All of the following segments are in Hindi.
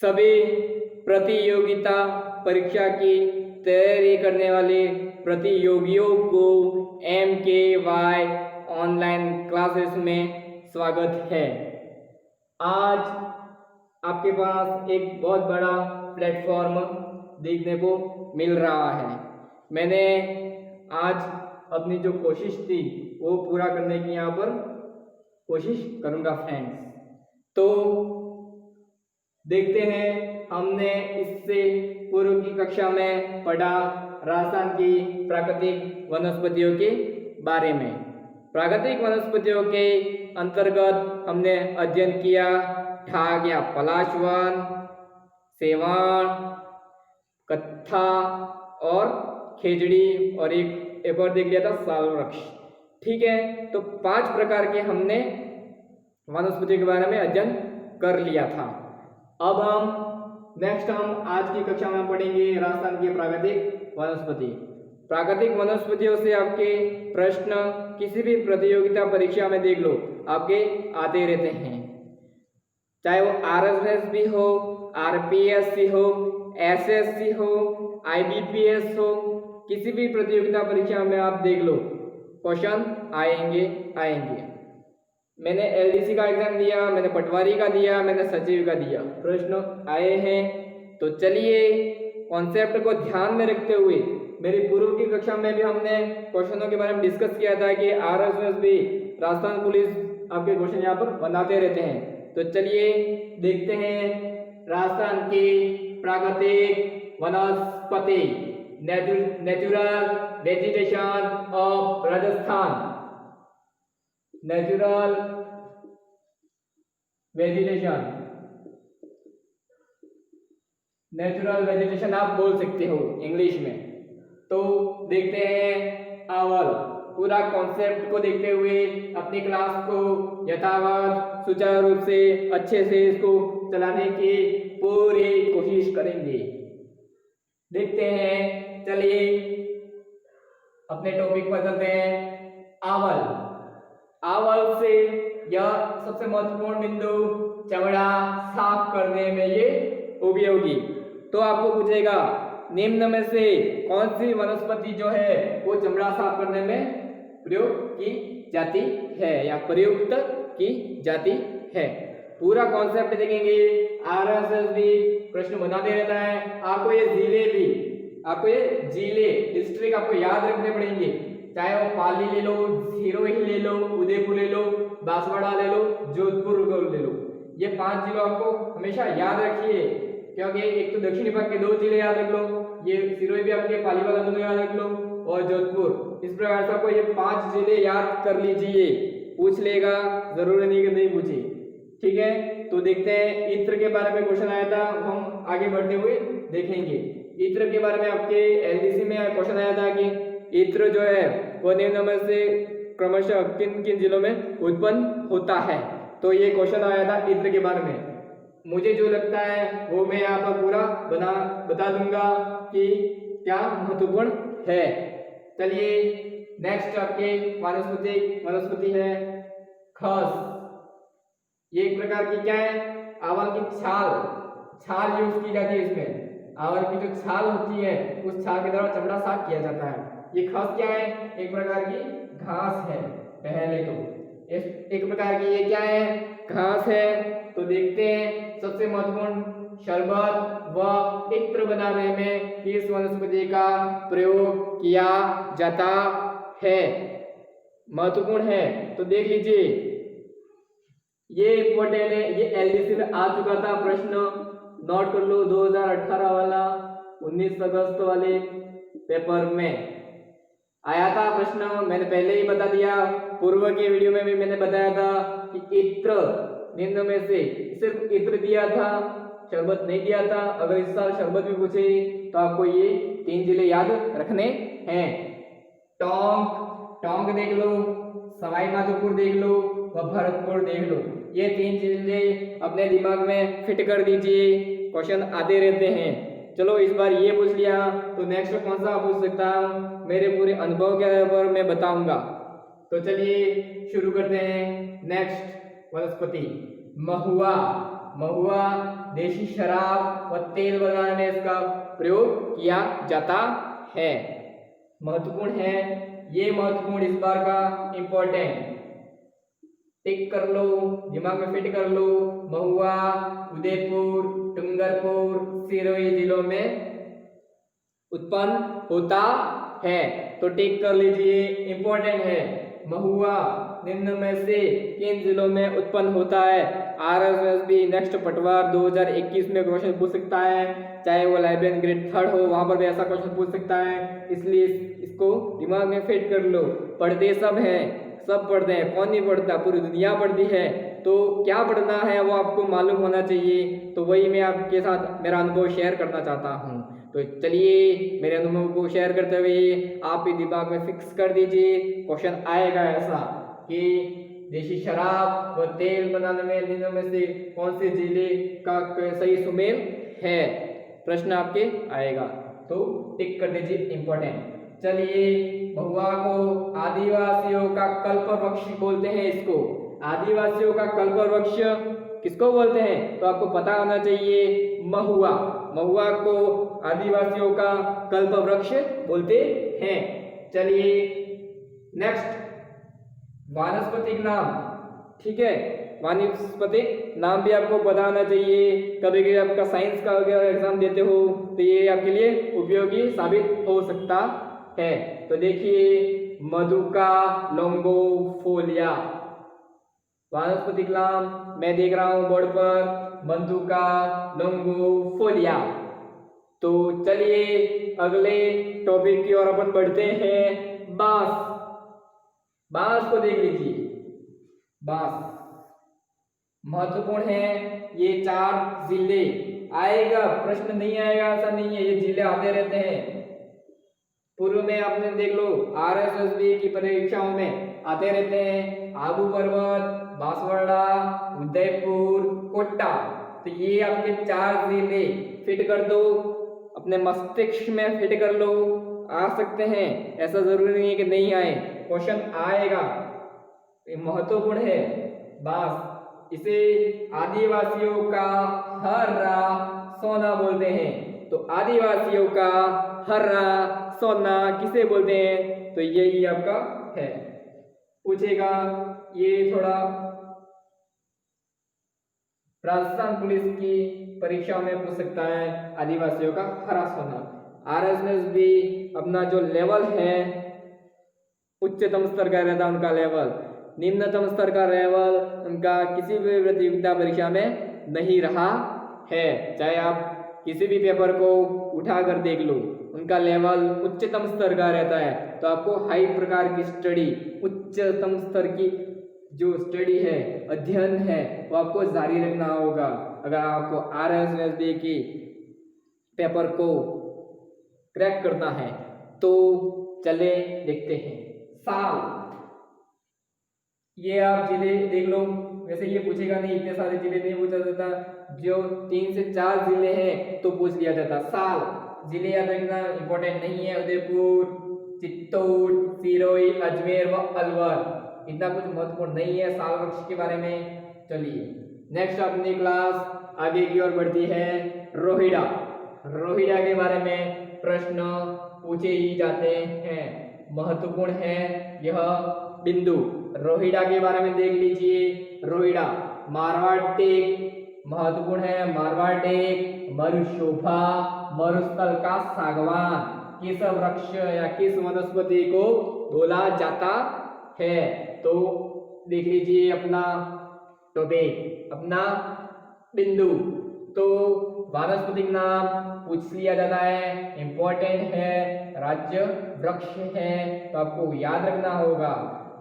सभी प्रतियोगिता परीक्षा की तैयारी करने वाले प्रतियोगियों को MKY ऑनलाइन क्लासेस में स्वागत है। आज आपके पास एक बहुत बड़ा प्लेटफॉर्म देखने को मिल रहा है। मैंने आज अपनी जो कोशिश थी वो पूरा करने की यहाँ पर कोशिश करूँगा फ्रेंड्स। तो देखते हैं, हमने इससे पूर्व की कक्षा में पढ़ा राजस्थान की प्राकृतिक वनस्पतियों के बारे में। प्राकृतिक वनस्पतियों के अंतर्गत हमने अध्ययन किया ठाक या पलाश वन, सेवाण, कत्था और खेजड़ी, और एक और देख लिया था साल वृक्ष। ठीक है, तो 5 प्रकार के हमने वनस्पतियों के बारे में अध्ययन कर लिया था। अब हम आज की कक्षा में पढ़ेंगे राजस्थान की प्राकृतिक वनस्पति। प्राकृतिक वनस्पतियों से आपके प्रश्न किसी भी प्रतियोगिता परीक्षा में देख लो, आपके आते रहते हैं। चाहे वो RSS भी हो, RPSC हो, SSC हो, IBPS हो, किसी भी प्रतियोगिता परीक्षा में आप देख लो, क्वेश्चन आएंगे। मैंने LDC का एग्जाम दिया, मैंने पटवारी का दिया, मैंने सचिव का दिया, प्रश्न आए हैं। तो चलिए, कॉन्सेप्ट को ध्यान में रखते हुए, मेरी पूर्व की कक्षा में भी हमने क्वेश्चनों के बारे में डिस्कस किया था कि RSS भी, राजस्थान पुलिस आपके क्वेश्चन यहाँ पर बनाते रहते हैं। तो चलिए देखते हैं राजस्थान की प्राकृतिक वनस्पति, natural vegetation of Rajasthan. Natural vegetation आप बोल सकते हो इंग्लिश में। तो देखते हैं आवल, पूरा कॉन्सेप्ट को देखते हुए अपनी क्लास को यथावत सुचारू रूप से अच्छे से इसको चलाने की पूरी कोशिश करेंगे। देखते हैं, चलिए अपने टॉपिक पर चलते हैं। आवल से यह सबसे महत्वपूर्ण बिंदु, चमड़ा साफ करने में ये उपयोगी। तो आपको पूछेगा निम्न में से कौन सी वनस्पति जो है वो चमड़ा साफ करने में प्रयोग की जाती है या प्रयुक्त की जाती है। पूरा कॉन्सेप्ट देखेंगे। RSS भी प्रश्न बनाते रहता है। आपको ये जिले डिस्ट्रिक्ट आपको याद रखने पड़ेंगे, चाहे वो पाली ले लो, सिरोही ले लो, उदयपुर ले लो, बांसवाड़ा ले लो, जोधपुर ले लो। ये 5 जिलों आपको हमेशा याद रखिए, क्योंकि एक तो दक्षिणी भाग के 2 जिले याद रख लो, ये सिरोही भी आपके पाली वाला दोनों याद रख लो, और जोधपुर। इस प्रकार से आपको ये 5 जिले याद कर लीजिए। पूछ लेगा, जरूरी नहीं कि नहीं पूछे। ठीक है, तो देखते हैं इत्र के बारे में क्वेश्चन आया था, हम आगे बढ़ते हुए देखेंगे। इत्र के बारे में आपके LDC में क्वेश्चन आया था कि इत्र जो है वो निम्न में से क्रमशः किन किन जिलों में उत्पन्न होता है। तो ये क्वेश्चन आया था इत्र के बारे में। मुझे जो लगता है वो मैं यहाँ पर पूरा बता दूंगा कि क्या महत्वपूर्ण है। चलिए नेक्स्ट आपके वनस्पति है खस। ये एक प्रकार की क्या है, आवल की छाल यूज की जाती है इसमें। आवल की जो छाल होती है उस छाल के द्वारा चमड़ा साफ किया जाता है। ये खस क्या है, एक प्रकार की घास है। पहले तो एक प्रकार की ये क्या है, घास है। तो देखते हैं सबसे महत्वपूर्ण शरबत व इत्र बनाने में किस वनस्पति का प्रयोग किया जाता है, महत्वपूर्ण है। तो देख लीजिए, ये इंपॉर्टेंट है, ये LDC में आ चुका था प्रश्न, नोट कर लो। 2018 वाला 19 अगस्त वाले पेपर में आया था प्रश्न। मैंने पहले ही बता दिया, पूर्व के वीडियो में भी मैंने बताया था कि इत्र निम्न में से सिर्फ इत्र दिया था, शरबत नहीं दिया था। अगर इस साल शरबत भी पूछे तो आपको ये 3 जिले याद रखने हैं। टोंक देख लो, सवाई माधोपुर देख लो, व भरतपुर देख लो। ये 3 जिले अपने दिमाग में फिट कर दीजिए, क्वेश्चन आते रहते हैं। चलो इस बार ये पूछ लिया, तो नेक्स्ट कौन सा पूछ सकता हूँ, मेरे पूरे अनुभव के आधार पर मैं बताऊंगा। तो चलिए शुरू करते हैं। नेक्स्ट वनस्पति महुआ। महुआ देशी शराब व तेल बनाने में इसका प्रयोग किया जाता है। महत्वपूर्ण है, ये महत्वपूर्ण इस बार का इंपॉर्टेंट टिक कर लो, दिमाग में फिट कर लो। महुआ उदयपुर, डूंगरपुर, सिरोही जिलों में उत्पन्न होता है, तो टिक कर लीजिए, इंपॉर्टेंट है। महुआ निम्न में से किन जिलों में उत्पन्न होता है? आरएसएसबी नेक्स्ट पटवार 2021 में क्वेश्चन पूछ सकता है, चाहे वो लाइब्रेरियन ग्रेड 3 हो, वहां पर भी ऐसा क्वेश्चन पूछ सकता है, इसलिए इसको दिमाग में फिट कर लो। पढ़ते सब हैं, सब पढ़ते हैं, कौन नहीं पढ़ता, पूरी दुनिया पढ़ती है, तो क्या पढ़ना है वो आपको मालूम होना चाहिए, तो वही मैं आपके साथ मेरा अनुभव शेयर करना चाहता हूँ। तो चलिए मेरे अनुभव को शेयर करते हुए आप भी दिमाग में फिक्स कर दीजिए, क्वेश्चन आएगा ऐसा कि देशी शराब व तेल बनाने में निम्न में से कौन से जिले का सही सुमेल है, प्रश्न आपके आएगा, तो टिक कर दीजिए, इंपॉर्टेंट। चलिए, महुआ को आदिवासियों का कल्पवृक्ष बोलते हैं। इसको आदिवासियों का कल्पवृक्ष किसको बोलते हैं, तो आपको पता होना चाहिए, महुआ। महुआ को आदिवासियों का कल्पवृक्ष बोलते हैं। चलिए नेक्स्ट, वानस्पतिक नाम, ठीक है, वानस्पतिक नाम भी आपको पता होना चाहिए। कभी कभी आपका साइंस का अगर एग्जाम देते हो तो ये आपके लिए उपयोगी साबित हो सकता है। तो देखिए, मधुका लोंगोफोलिया, वानस्पतिक नाम मैं देख रहा हूं बोर्ड पर, मधुका लोंगोफोलिया। तो चलिए अगले टॉपिक की ओर अपन बढ़ते हैं। बांस, बांस को देख लीजिए, बांस महत्वपूर्ण है। ये 4 जिले आएगा, प्रश्न नहीं आएगा ऐसा नहीं है, ये जिले आते रहते हैं। पूर्व में आपने देख लो आरएसएसबी की परीक्षाओं में आते रहते हैं, आबू पर्वत, बांसवाड़ा, उदयपुर, कोटा। तो ये आपके 4 जिले फिट कर दो, अपने मस्तिष्क में फिट कर लो, आ सकते हैं, ऐसा जरूरी नहीं है कि नहीं आए, क्वेश्चन आएगा, महत्वपूर्ण है। बांस, इसे आदिवासियों का हर्रा सोना बोलते हैं। तो आदिवासियों का हर्रा सोना किसे बोलते हैं, तो यही आपका है, पूछेगा ये थोड़ा राजस्थान पुलिस की परीक्षा में पूछ सकता है, आदिवासियों का हरा सोना। आरएसएस भी अपना जो लेवल है उच्चतम स्तर का रहता है उनका लेवल, निम्नतम स्तर का लेवल उनका किसी भी प्रतियोगिता परीक्षा में नहीं रहा है। चाहे आप किसी भी पेपर को उठा कर देख लो, उनका लेवल उच्चतम स्तर का रहता है। तो आपको हाई प्रकार की स्टडी, उच्चतम स्तर की जो स्टडी है, अध्ययन है, वो आपको जारी रखना होगा अगर आपको आरएसएसबी की पेपर को क्रैक करना है। तो चले देखते हैं। साल, ये आप जिले देख लो, वैसे ये पूछेगा नहीं, इतने सारे जिले नहीं पूछा जाता, जो 3 से 4 जिले हैं तो पूछ लिया जाता। साल जिले याद रखना इंपॉर्टेंट नहीं है, उदयपुर, चित्तौड़, सिरोही, अजमेर व अलवर, इतना कुछ महत्वपूर्ण नहीं है साल वृक्ष के बारे में। चलिए नेक्स्ट अपनी क्लास आगे की ओर बढ़ती है। रोहिड़ा, रोहिड़ा के बारे में प्रश्न पूछे ही जाते हैं, महत्वपूर्ण है यह बिंदु। रोहिड़ा के बारे में देख लीजिए। रोहिड़ा मारवाड़ टेक, महत्वपूर्ण है, मारवाड़ टेक, मरुशोभा, मरुस्थल का सागवान किस वृक्ष या किस वनस्पति को बोला जाता है, तो देख लीजिए अपना टॉपिक, अपना बिंदु। तो वानस्पतिक नाम पूछ लिया जाता है, इंपॉर्टेंट है, राज्य वृक्ष है, तो आपको याद रखना होगा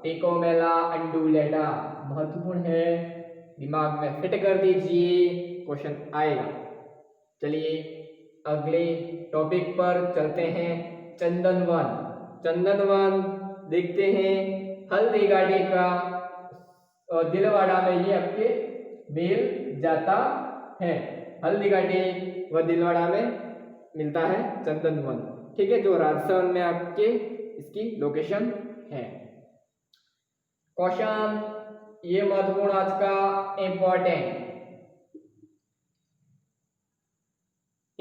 टेकोमेला अंडुलेटा, महत्वपूर्ण है, दिमाग में फिट कर दीजिए, क्वेश्चन आएगा। चलिए अगले टॉपिक पर चलते हैं। चंदनवन, चंदनवन देखते हैं, हल्दी घाटी का और दिलवाड़ा में ये आपके मिल जाता है, हल्दी घाटी व दिलवाड़ा में मिलता है चंदनवन, ठीक है, जो राजस्थान में आपके इसकी लोकेशन है। क्वेश्चन ये महत्वपूर्ण आज का इंपॉर्टेंट,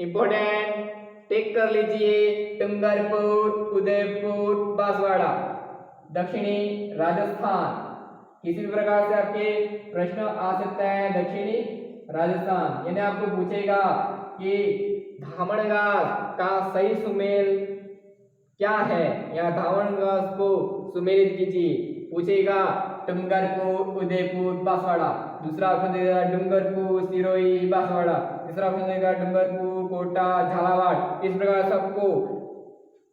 इंपॉर्टेंट, टेक कर लीजिए। डूंगरपुर, उदयपुर, बांसवाड़ा, दक्षिणी राजस्थान। किसी भी प्रकार से आपके प्रश्न आ सकता है दक्षिणी राजस्थान, यानी आपको पूछेगा कि धामण घास का सही सुमेल क्या है, या धामण घास को सुमेलित कीजिए। पूछेगा डूंगरपुर, उदयपुर, बांसवाड़ा। दूसरा ऑप्शन देगा डूंगरपुर, सिरोही, बांसवाड़ा। तीसरा ऑप्शन देगा डूंगरपुर, कोटा, झालावाड़। इस प्रकार से आपको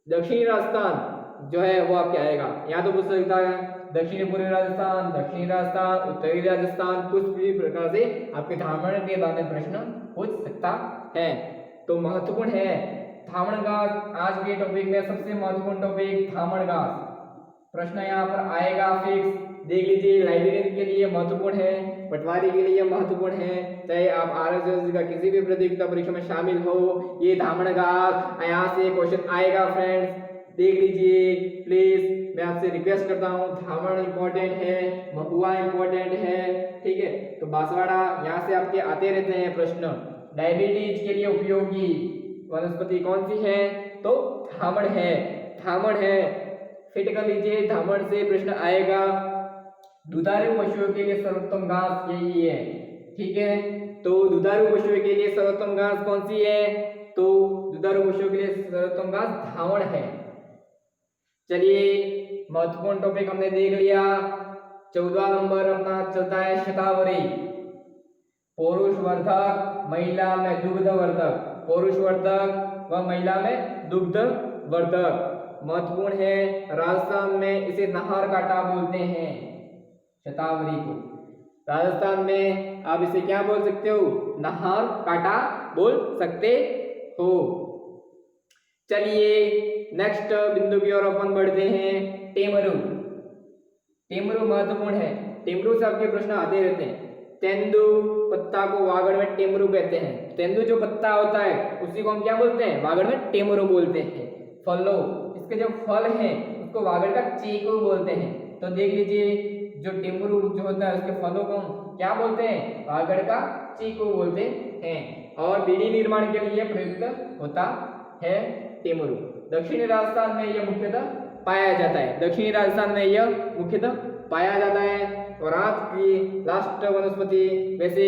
दक्षिणी राजस्थान जो है वो आपके आएगा। यहाँ तो पूछ सकता है दक्षिणी पूर्वी राजस्थान, दक्षिणी राजस्थान, उत्तरी राजस्थान, कुछ भी प्रकार से आपके धामण के बारे में प्रश्न पूछ सकता है। तो महत्वपूर्ण है धामण घास। आज के टॉपिक में सबसे महत्वपूर्ण टॉपिक धामण घास। प्रश्न यहाँ पर आएगा फिक्स। देख लीजिए, लाइब्रेरियन के लिए महत्वपूर्ण है, पटवारी के लिए महत्वपूर्ण है, चाहे आप आरएसएस का किसी भी प्रतियोगिता परीक्षा में शामिल हो, ये धामण घास यहाँ से क्वेश्चन आएगा फ्रेंड्स। देख लीजिए प्लीज, मैं आपसे रिक्वेस्ट करता हूँ, धामण इंपॉर्टेंट है, महुआ इंपॉर्टेंट है, ठीक है। तो बांसवाड़ा यहाँ से आपके आते रहते हैं प्रश्न। डायबिटीज के लिए उपयोगी वनस्पति कौन सी है, तो धामण है। धामण है, फिट कर लीजिए, धामण से प्रश्न आएगा। दुधारू पशुओं के लिए सर्वोत्तम घास यही है, ठीक है। तो दुधारू पशुओं के लिए सर्वोत्तम घास कौन सी है, तो दुधारू पशुओं के लिए सर्वोत्तम घास धामण है। चलिए, महत्वपूर्ण टॉपिक हमने देख लिया। 14 नंबर अपना चलता है शतावरी। पुरुष वर्धक, महिला में दुग्ध वर्धक। पुरुष वर्धक व महिला में दुग्ध वर्धक महत्वपूर्ण है। राजस्थान में इसे नहर काटा बोलते हैं, शतावरी को। राजस्थान में आप इसे क्या बोल सकते हो, नहर काटा बोल सकते हो। चलिए नेक्स्ट बिंदु की ओर अपन बढ़ते हैं। टेमरू। टेमरू महत्वपूर्ण है, टेमरू से आपके प्रश्न आते रहते हैं। तेंदु पत्ता को वागड़ में टेमरू कहते हैं। तेंदु जो पत्ता होता है उसी को हम क्या बोलते हैं, वागड़ में टेमरू बोलते हैं। फलों, इसके जो फल हैं उसको वागड़ का चीकू बोलते हैं। तो देख लीजिए, जो टेमरू जो होता है उसके फलों को हम क्या बोलते हैं, वागड़ का चीकू बोलते हैं। और बीड़ी निर्माण के लिए प्रयुक्त होता है टेमरू। दक्षिणी राजस्थान में यह मुख्यतः पाया जाता है। दक्षिणी राजस्थान में यह मुख्यतः पाया जाता है। और आज की लास्ट वनस्पति, वैसे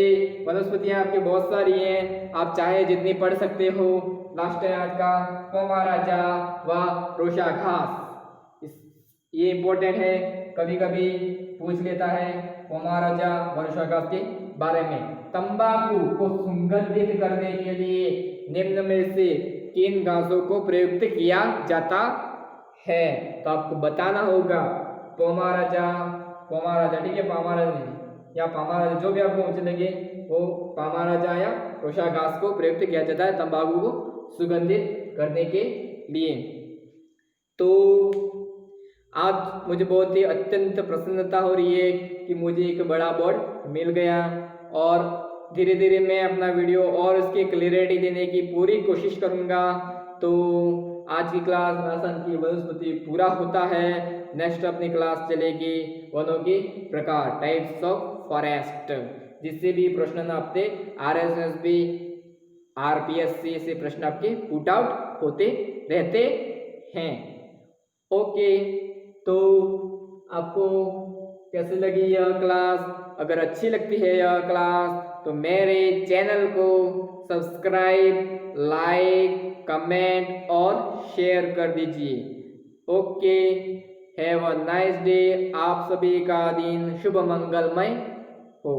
वनस्पतियां आपके बहुत सारी हैं, आप चाहे जितनी पढ़ सकते हो। लास्ट है आज का पोमाराजा व रोशा घास। ये इंपॉर्टेंट है, कभी कभी पूछ लेता है पोमाराजा व रोशा घास के बारे में। तंबाकू को सुगंधित करने के लिए निम्न में से किन घासों को प्रयुक्त किया जाता है, तो आपको बताना होगा। पोमाराजा, ठीक है, पामाराजा या पामाराजा, जो भी आपको उचित लगे वो पामाराजा या रोशा घास को प्रयुक्त किया जाता है तंबाकू को सुगंधित करने के लिए। तो आज मुझे बहुत ही अत्यंत प्रसन्नता हो रही है कि मुझे एक बड़ा बोर्ड मिल गया, और धीरे धीरे मैं अपना वीडियो और इसकी क्लियरिटी देने की पूरी कोशिश करूँगा। तो आज की क्लास आसन की वनस्पति पूरा होता है। नेक्स्ट अपनी क्लास चलेगी वनों के प्रकार, टाइप्स ऑफ फॉरेस्ट, जिससे भी प्रश्न आपके आरएसएसबी, आरपीएससी से प्रश्न आपके पुट आउट होते रहते हैं। ओके, तो आपको कैसे लगी यह क्लास? अगर अच्छी लगती है यह क्लास तो मेरे चैनल को सब्सक्राइब, लाइक, कमेंट और शेयर कर दीजिए। Okay, have a nice day. आप सभी का दिन शुभ मंगलमय हो।